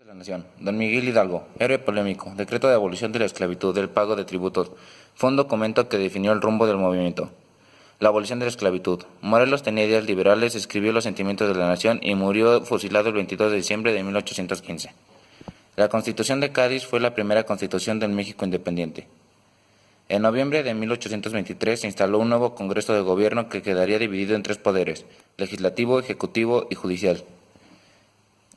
De la Nación, don Miguel Hidalgo, héroe polémico, decreto de abolición de la esclavitud, del pago de tributos, fue un documento que definió el rumbo del movimiento. La abolición de la esclavitud. Morelos tenía ideas liberales, escribió los sentimientos de la nación y murió fusilado el 22 de diciembre de 1815. La Constitución de Cádiz fue la primera constitución del México independiente. En noviembre de 1823 se instaló un nuevo Congreso de Gobierno que quedaría dividido en tres poderes: legislativo, ejecutivo y judicial.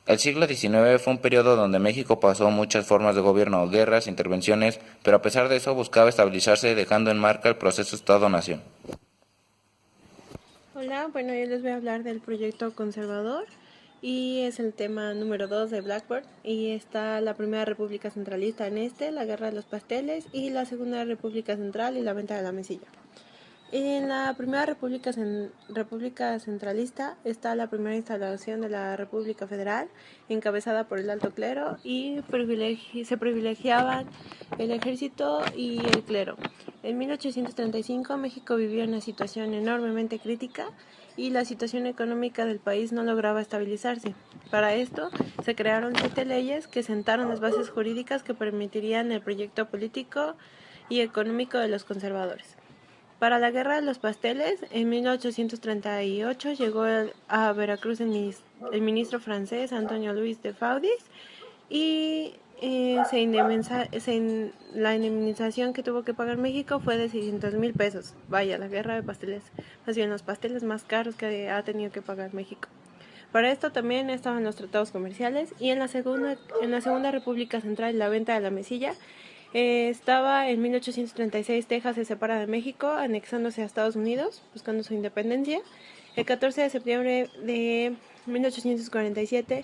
El siglo XIX fue un periodo donde México pasó muchas formas de gobierno, guerras, intervenciones, pero a pesar de eso buscaba estabilizarse, dejando en marca el proceso Estado-Nación. Hola, bueno, yo les voy a hablar del proyecto conservador y es el tema número 2 de Blackboard y está la primera república centralista en la guerra de los pasteles y la segunda república central y la venta de la mesilla. En la primera república centralista está la primera instalación de la República Federal, encabezada por el alto clero, y se privilegiaban el ejército y el clero. En 1835 México vivió una situación enormemente crítica y la situación económica del país no lograba estabilizarse. Para esto se crearon 7 leyes que sentaron las bases jurídicas que permitirían el proyecto político y económico de los conservadores. Para la Guerra de los Pasteles, en 1838 llegó a Veracruz el ministro francés Antonio Louis de Faudis y la indemnización que tuvo que pagar México fue de 600,000 pesos. Vaya, la guerra de pasteles, más bien los pasteles más caros que ha tenido que pagar México. Para esto también estaban los tratados comerciales y en la segunda República Central la venta de la mesilla. Estaba en 1836 Texas se separa de México, anexándose a Estados Unidos, buscando su independencia. El 14 de septiembre de 1847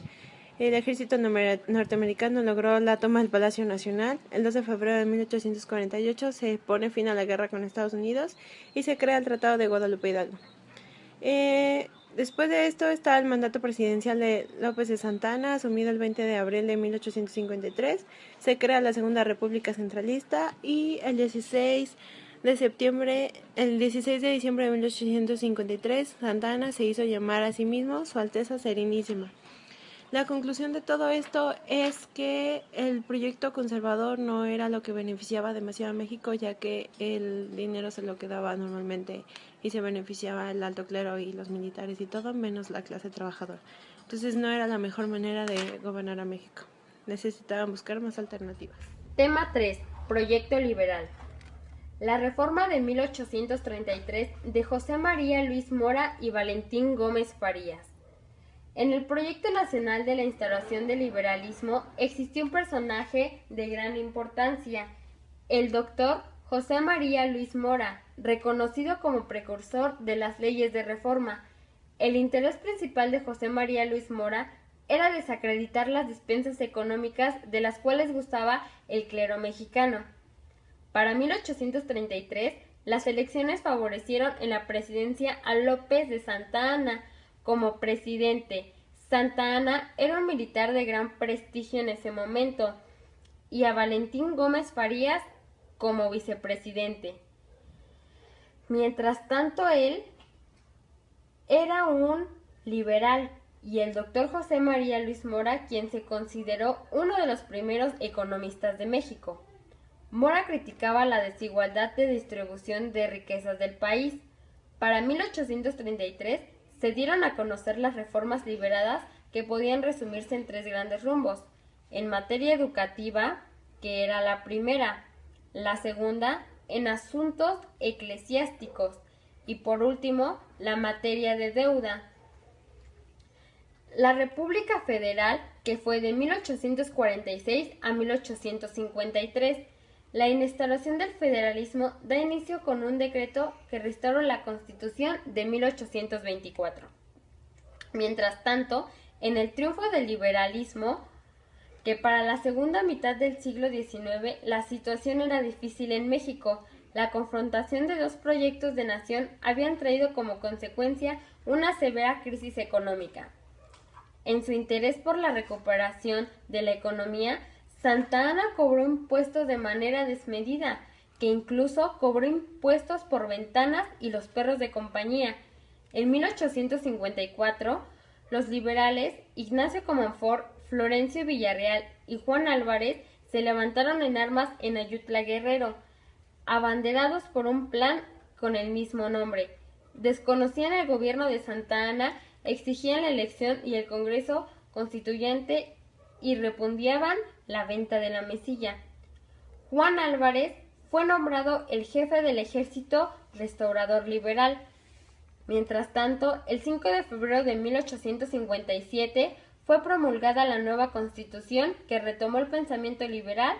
el ejército norteamericano logró la toma del Palacio Nacional. El 2 de febrero de 1848 se pone fin a la guerra con Estados Unidos y se crea el Tratado de Guadalupe Hidalgo. Después de esto está el mandato presidencial de López de Santa Anna, asumido el 20 de abril de 1853. Se crea la Segunda República Centralista y el 16 de diciembre de 1853, Santa Anna se hizo llamar a sí mismo Su Alteza Serenísima. La conclusión de todo esto es que el proyecto conservador no era lo que beneficiaba demasiado a México, ya que el dinero se lo quedaba normalmente y se beneficiaba el alto clero y los militares y todo, menos la clase trabajadora. Entonces no era la mejor manera de gobernar a México. Necesitaban buscar más alternativas. Tema 3. Proyecto liberal. La reforma de 1833 de José María Luis Mora y Valentín Gómez Farías. En el proyecto nacional de la instauración del liberalismo existió un personaje de gran importancia, el doctor José María Luis Mora, reconocido como precursor de las leyes de reforma. El interés principal de José María Luis Mora era desacreditar las despensas económicas de las cuales gustaba el clero mexicano. Para 1833, las elecciones favorecieron en la presidencia a López de Santa Anna como presidente. Santa Anna era un militar de gran prestigio en ese momento, y a Valentín Gómez Farías como vicepresidente. Mientras tanto, él era un liberal y el doctor José María Luis Mora, quien se consideró uno de los primeros economistas de México. Mora criticaba la desigualdad de distribución de riquezas del país. Para 1833 se dieron a conocer las reformas liberadas que podían resumirse en 3 grandes rumbos. En materia educativa, que era la primera; la segunda, en asuntos eclesiásticos; y por último, la materia de deuda. La República Federal, que fue de 1846 a 1853, la instauración del federalismo da inicio con un decreto que restauró la Constitución de 1824. Mientras tanto, en el triunfo del liberalismo, que para la segunda mitad del siglo XIX la situación era difícil en México, la confrontación de 2 proyectos de nación habían traído como consecuencia una severa crisis económica. En su interés por la recuperación de la economía, Santa Anna cobró impuestos de manera desmedida, que incluso cobró impuestos por ventanas y los perros de compañía. En 1854, los liberales Ignacio Comonfort, Florencio Villarreal y Juan Álvarez se levantaron en armas en Ayutla Guerrero, abanderados por un plan con el mismo nombre. Desconocían el gobierno de Santa Anna, exigían la elección y el Congreso Constituyente y repudiaban la venta de la mesilla. Juan Álvarez fue nombrado el jefe del Ejército Restaurador Liberal. Mientras tanto, el 5 de febrero de 1857 fue promulgada la nueva Constitución que retomó el pensamiento liberal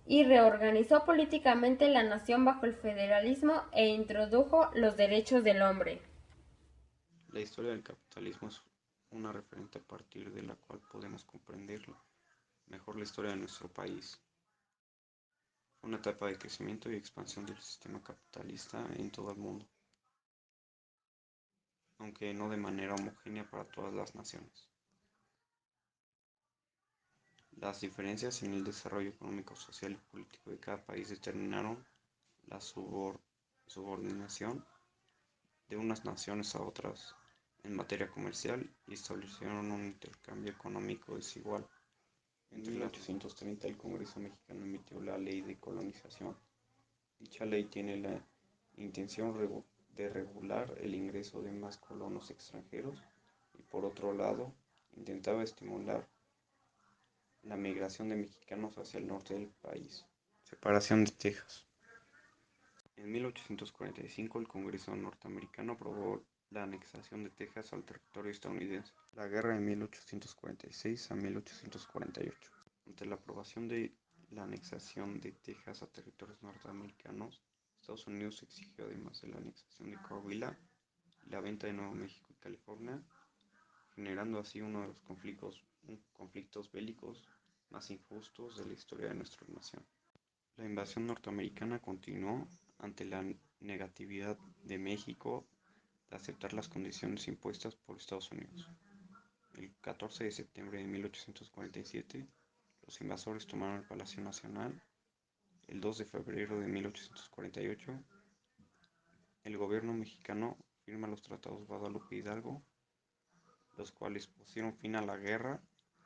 y reorganizó políticamente la nación bajo el federalismo e introdujo los derechos del hombre. La historia del capitalismo es una referente a partir de la cual podemos comprender mejor la historia de nuestro país. Fue una etapa de crecimiento y expansión del sistema capitalista en todo el mundo, aunque no de manera homogénea para todas las naciones. Las diferencias en el desarrollo económico, social y político de cada país determinaron la subordinación de unas naciones a otras en materia comercial y establecieron un intercambio económico desigual. En 1830 el Congreso mexicano emitió la Ley de Colonización. Dicha ley tiene la intención de regular el ingreso de más colonos extranjeros y por otro lado intentaba estimular la migración de mexicanos hacia el norte del país. Separación de Texas. En 1845 el Congreso norteamericano aprobó la anexación de Texas al territorio estadounidense. La guerra en 1846 a 1848. Ante la aprobación de la anexación de Texas a territorios norteamericanos, Estados Unidos exigió además de la anexación de Coahuila y la venta de Nuevo México y California, generando así uno de los conflictos bélicos más injustos de la historia de nuestra nación. La invasión norteamericana continuó ante la negatividad de México de aceptar las condiciones impuestas por Estados Unidos. El 14 de septiembre de 1847, los invasores tomaron el Palacio Nacional. El 2 de febrero de 1848, el gobierno mexicano firma los tratados Guadalupe Hidalgo, los cuales pusieron fin a la guerra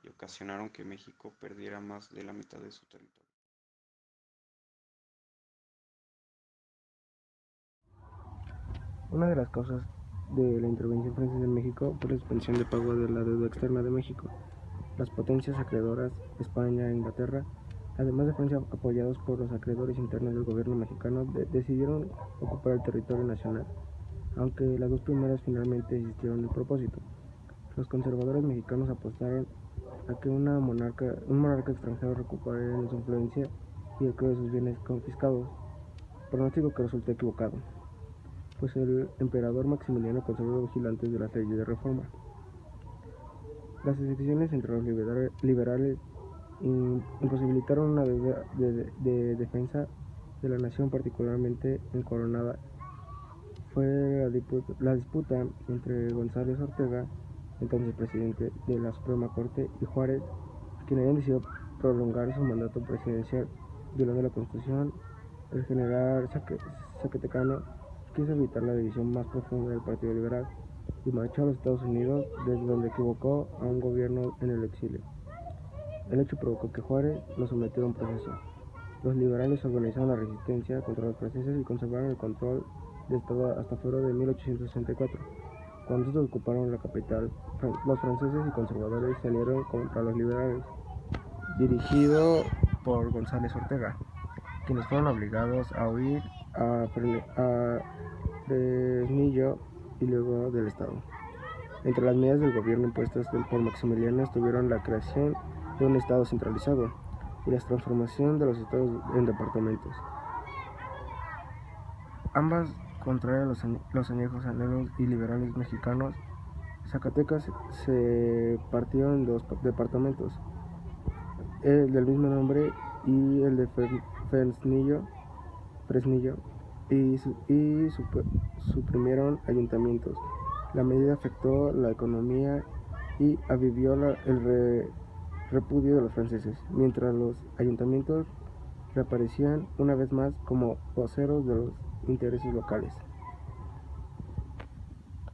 y ocasionaron que México perdiera más de la mitad de su territorio. Una de las causas de la intervención francesa en México fue la suspensión de pago de la deuda externa de México. Las potencias acreedoras, España e Inglaterra, además de Francia, apoyados por los acreedores internos del gobierno mexicano, decidieron ocupar el territorio nacional, aunque las dos primeras finalmente desistieron del propósito. Los conservadores mexicanos apostaron a que un monarca extranjero recuperaría su influencia y el cobro de sus bienes confiscados, pronóstico que resultó equivocado, pues el emperador Maximiliano conservó los vigilantes de las leyes de reforma. Las excepciones entre los liberales imposibilitaron una deuda de defensa de la nación particularmente encoronada. Fue la disputa entre González Ortega, entonces presidente de la Suprema Corte, y Juárez, quien habían decidido prolongar su mandato presidencial violando la Constitución. El general Zacatecano quiso evitar la división más profunda del Partido Liberal y marchó a los Estados Unidos, desde donde convocó a un gobierno en el exilio. El hecho provocó que Juárez lo sometiera a un proceso. Los liberales organizaron la resistencia contra los franceses y conservaron el control del Estado hasta febrero de 1864. Cuando estos ocuparon la capital, los franceses y conservadores se aliaron contra los liberales, dirigido por González Ortega, quienes fueron obligados a huir a Fresnillo y luego del Estado. Entre las medidas del gobierno impuestas por Maximiliano estuvieron la creación de un Estado centralizado y la transformación de los estados en departamentos. Ambas contrarias a los añejos anhelos y liberales mexicanos, Zacatecas se partió en dos departamentos, el del mismo nombre y el de Fresnillo, y suprimieron ayuntamientos. La medida afectó la economía y avivió el repudio de los franceses, mientras los ayuntamientos reaparecían una vez más como voceros de los intereses locales.